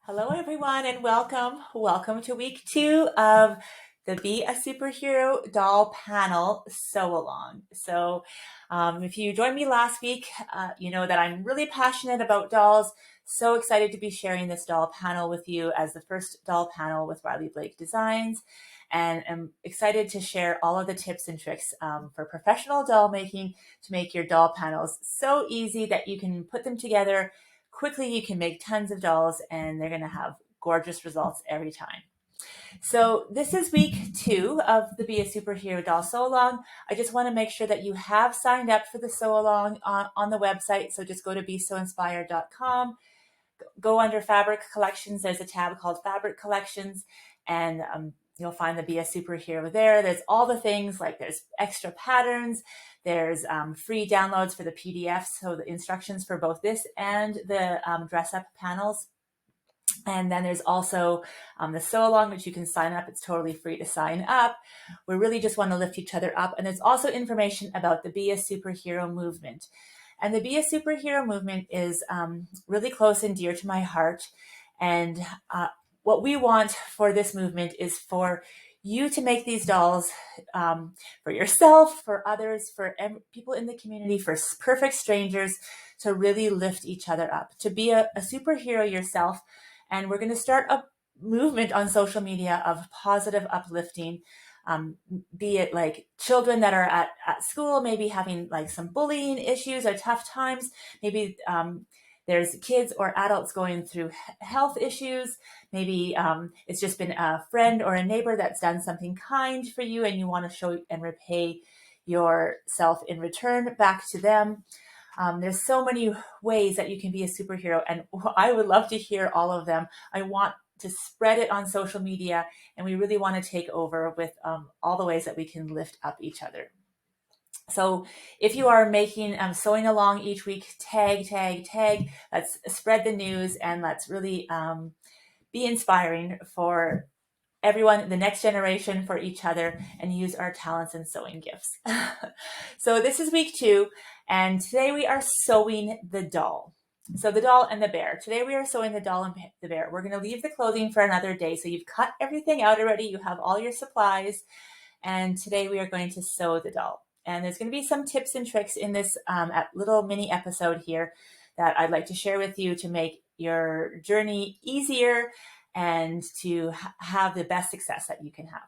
Hello, everyone, and welcome. Welcome to week 2 of the Be A Superhero doll panel sew along. If you joined me last week, you know that I'm really passionate about dolls. So excited to be sharing this doll panel with you as the first doll panel with Riley Blake Designs. And I'm excited to share all of the tips and tricks for professional doll making to make your doll panels so easy that you can put them together quickly. You can make tons of dolls and they're going to have gorgeous results every time. So this is week 2 of the Be a Superhero doll sew along. I just want to make sure that you have signed up for the sew along on the website. So just go to besoinspired.com, go under fabric collections. There's a tab called fabric collections, and you'll find the Be a Superhero there. There's all the things, like there's extra patterns, there's free downloads for the PDFs, so the instructions for both this and the dress up panels. And then there's also the sew along, which you can sign up. It's totally free to sign up. We really just want to lift each other up. And there's also information about the Be a Superhero movement. And the Be a Superhero movement is really close and dear to my heart. And what we want for this movement is for you to make these dolls for yourself, for others, for people in the community, for perfect strangers, to really lift each other up, to be a superhero yourself. And we're going to start a movement on social media of positive uplifting, be it like children that are at school, maybe having like some bullying issues or tough times. Maybe there's kids or adults going through health issues. Maybe it's just been a friend or a neighbor that's done something kind for you and you want to show and repay yourself in return back to them. There's so many ways that you can be a superhero, and I would love to hear all of them. I want to spread it on social media, and we really want to take over with all the ways that we can lift up each other. So if you are making, sewing along each week, tag. Let's spread the news, and let's really be inspiring for everyone, the next generation, for each other, and use our talents and sewing gifts. So this is week 2, and today we are sewing the doll. So the doll and the bear. Today we are sewing the doll and the bear. We're going to leave the clothing for another day. So you've cut everything out already. You have all your supplies. And today we are going to sew the doll. And there's going to be some tips and tricks in this little mini episode here that I'd like to share with you to make your journey easier and to have the best success that you can have.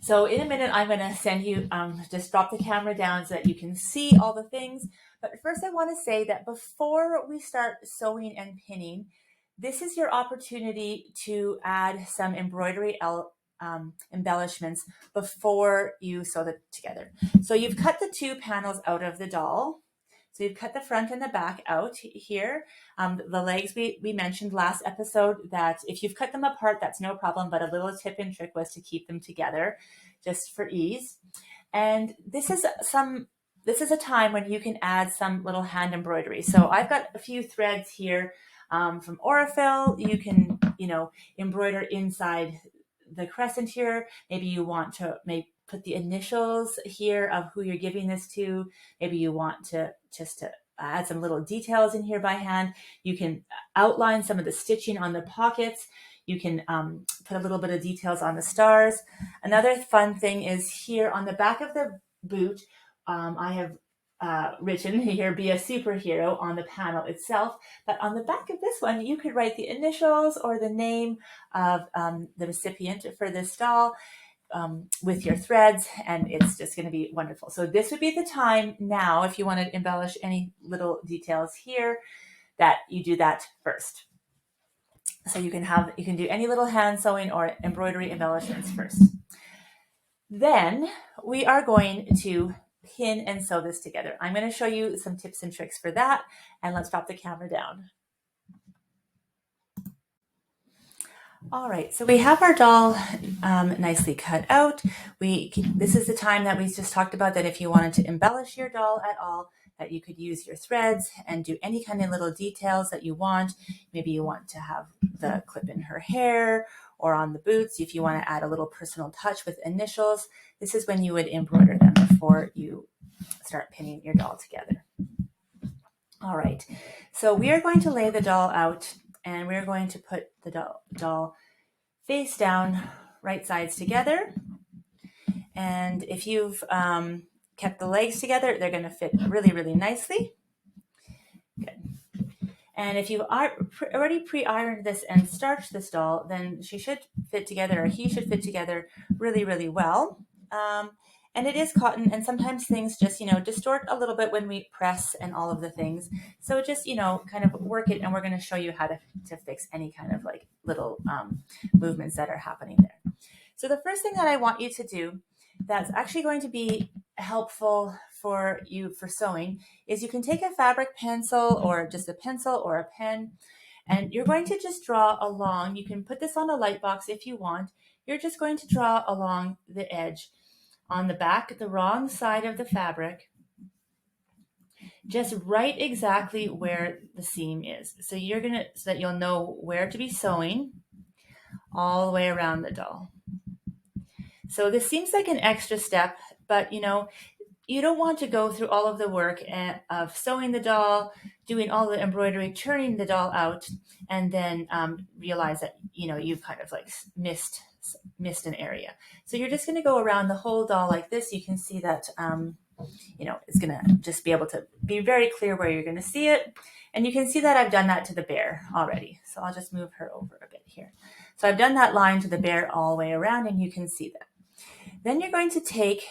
So in a minute, I'm going to send you, just drop the camera down so that you can see all the things. But first, I want to say that before we start sewing and pinning, this is your opportunity to add some embroidery embellishments before you sew it together. So you've cut the 2 panels out of the doll. So you've cut the front and the back out here. The legs, we mentioned last episode that if you've cut them apart, that's no problem, but a little tip and trick was to keep them together just for ease. And this is a time when you can add some little hand embroidery. So I've got a few threads here from Aurifil. You can, embroider inside the crescent here. Maybe you want to put the initials here of who you're giving this to. Maybe you want to just to add some little details in here by hand. You can outline some of the stitching on the pockets. You can put a little bit of details on the stars. Another fun thing is here on the back of the boot, I have written here, Be a Superhero, on the panel itself. But on the back of this one, you could write the initials or the name of the recipient for this doll with your threads, and it's just going to be wonderful. So this would be the time now, if you want to embellish any little details here, that you do that first. So you can do any little hand sewing or embroidery embellishments first. Then we are going to pin and sew this together. I'm going to show you some tips and tricks for that, and let's drop the camera down. All right, so we have our doll nicely cut out. This is the time that we just talked about, that if you wanted to embellish your doll at all, that you could use your threads and do any kind of little details that you want. Maybe you want to have the clip in her hair or on the boots. If you want to add a little personal touch with initials, this is when you would embroider them before you start pinning your doll together. All right, so we are going to lay the doll out and we're going to put the doll face down, right sides together. And if you've kept the legs together, they're going to fit really, really nicely. Good. And if you've already pre-ironed this and starched this doll, then she should fit together, or he should fit together really, really well. And it is cotton, and sometimes things just, distort a little bit when we press and all of the things. So just, kind of work it, and we're going to show you how to fix any kind of like little movements that are happening there. So the first thing that I want you to do that's actually going to be helpful for you for sewing is you can take a fabric pencil or just a pencil or a pen, and you're going to just draw along. You can put this on a light box if you want. You're just going to draw along the edge on the back, the wrong side of the fabric, just right exactly where the seam is. So so that you'll know where to be sewing all the way around the doll. So this seems like an extra step, but you don't want to go through all of the work of sewing the doll, doing all the embroidery, turning the doll out, and then realize that you've kind of like missed an area. So you're just going to go around the whole doll like this. You can see that it's going to just be able to be very clear where you're going to see it. And you can see that I've done that to the bear already. So I'll just move her over a bit here. So I've done that line to the bear all the way around, and you can see that. Then you're going to take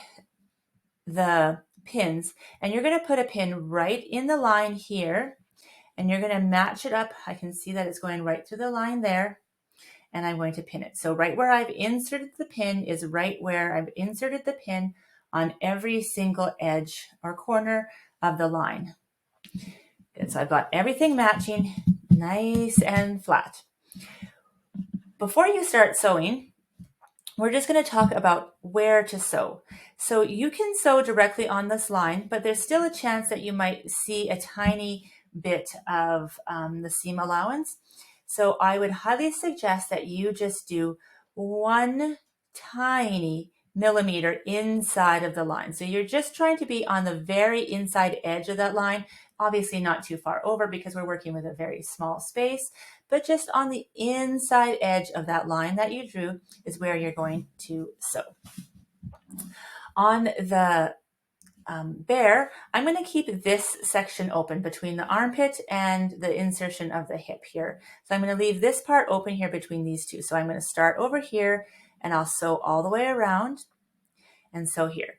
the pins, and you're going to put a pin right in the line here, and you're going to match it up. I can see that it's going right through the line there, and I'm going to pin it. So right where I've inserted the pin is right where I've inserted the pin on every single edge or corner of the line. Good. So I've got everything matching nice and flat. Before you start sewing, we're just going to talk about where to sew. So you can sew directly on this line, but there's still a chance that you might see a tiny bit of the seam allowance. So I would highly suggest that you just do 1 tiny millimeter inside of the line. So you're just trying to be on the very inside edge of that line, obviously not too far over because we're working with a very small space, but just on the inside edge of that line that you drew is where you're going to sew. On the bear, I'm going to keep this section open between the armpit and the insertion of the hip here. So I'm going to leave this part open here between these two. So I'm going to start over here, and I'll sew all the way around and sew here.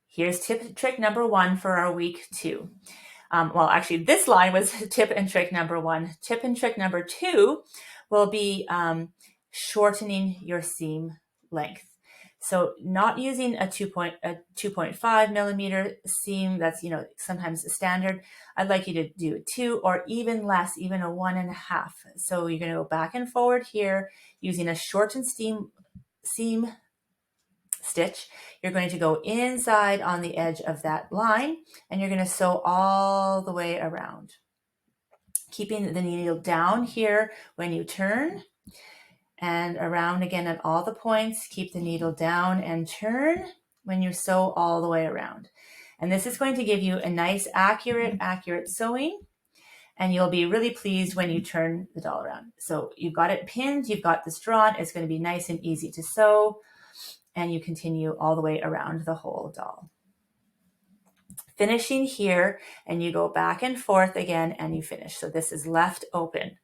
Here's trick number 1 for our week 2. Well, actually, this line was tip and trick number 1. Tip and trick number 2 will be shortening your seam length. So not using a 2.5 millimeter seam, that's sometimes standard. I'd like you to do a 2 or even less, even a 1.5. So you're going to go back and forward here using a shortened seam stitch. You're going to go inside on the edge of that line, and you're going to sew all the way around, keeping the needle down here when you turn, and around again at all the points. Keep the needle down and turn when you sew all the way around. And this is going to give you a nice accurate sewing, and you'll be really pleased when you turn the doll around. So you've got it pinned, you've got this drawn, it's going to be nice and easy to sew, and you continue all the way around the whole doll. Finishing here, and you go back and forth again, and you finish. So this is left open.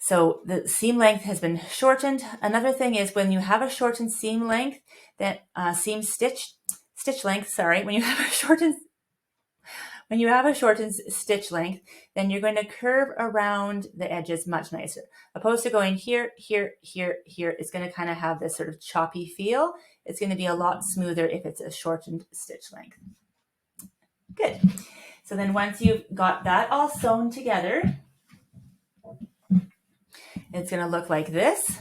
So the seam length has been shortened. Another thing is when you have a shortened seam length, that stitch length, when you have a shortened stitch length, then you're going to curve around the edges much nicer. Opposed to going here, here, here, here, it's going to kind of have this sort of choppy feel. It's going to be a lot smoother if it's a shortened stitch length. Good. So then once you've got that all sewn together, it's going to look like this.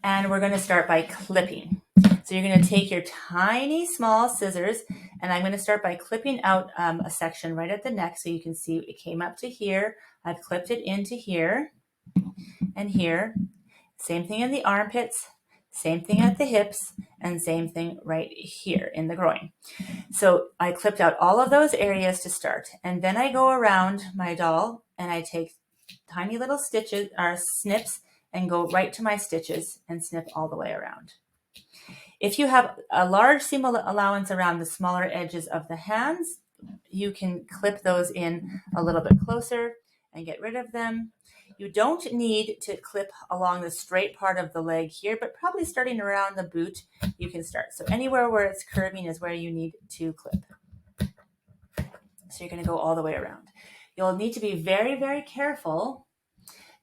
And we're going to start by clipping. So you're going to take your tiny small scissors, and I'm going to start by clipping out a section right at the neck so you can see it came up to here. I've clipped it into here and here. Same thing in the armpits. Same thing at the hips, and same thing right here in the groin. So I clipped out all of those areas to start, and then I go around my doll and I take tiny little stitches or snips and go right to my stitches and snip all the way around. If you have a large seam allowance around the smaller edges of the hands, you can clip those in a little bit closer and get rid of them. You don't need to clip along the straight part of the leg here, but probably starting around the boot, you can start. So anywhere where it's curving is where you need to clip. So you're going to go all the way around. You'll need to be very, very careful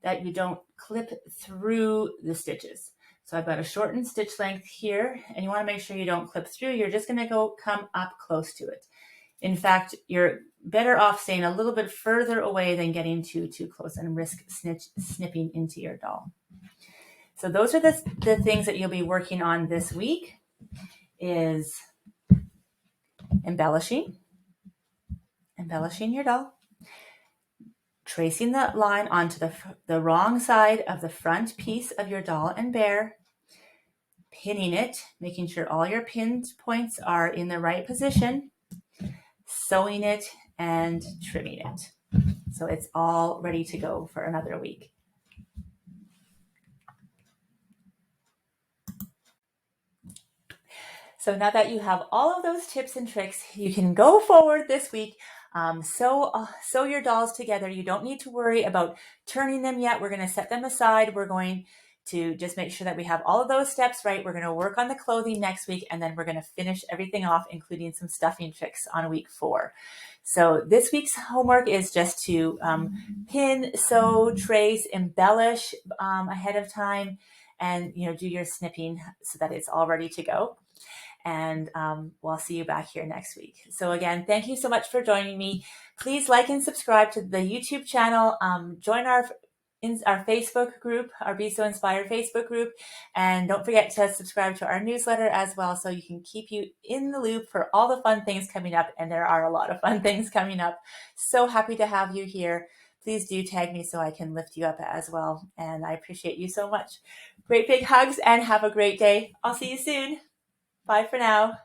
that you don't clip through the stitches. So I've got a shortened stitch length here, and you want to make sure you don't clip through. You're just going to come up close to it. In fact, you're better off staying a little bit further away than getting too close and risk snipping into your doll. So those are the things that you'll be working on this week, is embellishing your doll, tracing the line onto the wrong side of the front piece of your doll and bear, pinning it, making sure all your pinned points are in the right position, sewing it, and trimming it. So it's all ready to go for another week. So now that you have all of those tips and tricks, you can go forward this week. Sew your dolls together. You don't need to worry about turning them yet. We're going to set them aside. We're going to just make sure that we have all of those steps right. We're going to work on the clothing next week, and then we're going to finish everything off, including some stuffing tricks on week 4. So this week's homework is just to pin, sew, trace, embellish ahead of time, and do your snipping so that it's all ready to go. And we'll see you back here next week. So again, thank you so much for joining me. Please like and subscribe to the YouTube channel. Join our Facebook group, our Be So Inspired Facebook group. And don't forget to subscribe to our newsletter as well, so you can keep you in the loop for all the fun things coming up. And there are a lot of fun things coming up. So happy to have you here. Please do tag me so I can lift you up as well. And I appreciate you so much. Great big hugs and have a great day. I'll see you soon. Bye for now.